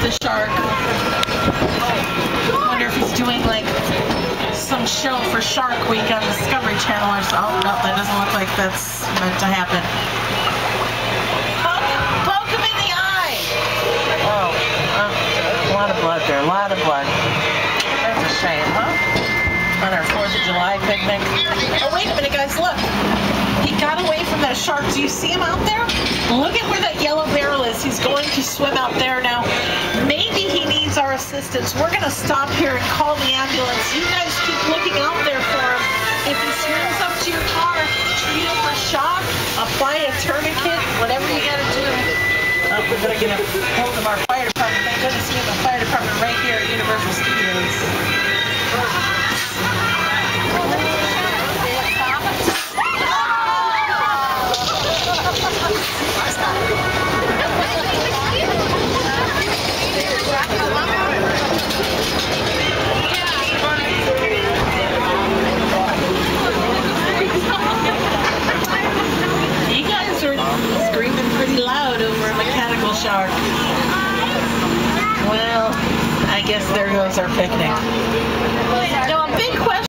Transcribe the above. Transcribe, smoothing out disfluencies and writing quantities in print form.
the shark. I wonder if he's doing like some show for Shark Week on Discovery Channel or something. Oh, no, that doesn't look like that's meant to happen. Poke him in the eye! Oh, a lot of blood there, a lot of blood. That's a shame, huh? On our 4th of July picnic. Oh, wait a minute, guys, look. He got away from that shark. Do you see him out there? Look at where that yellow barrel is. He's going to swim out there now. Maybe he needs our assistance. We're going to stop here and call the ambulance. You guys keep looking out there for him. If he swims up to your car, treat him for shock, apply a tourniquet, whatever you got to do. We're going to get a hold of our fire department. Thank goodness we have a fire department right here at Universal Studios. You guys are screaming pretty loud over a mechanical shark. Well, I guess there goes our picnic. Now, a big question.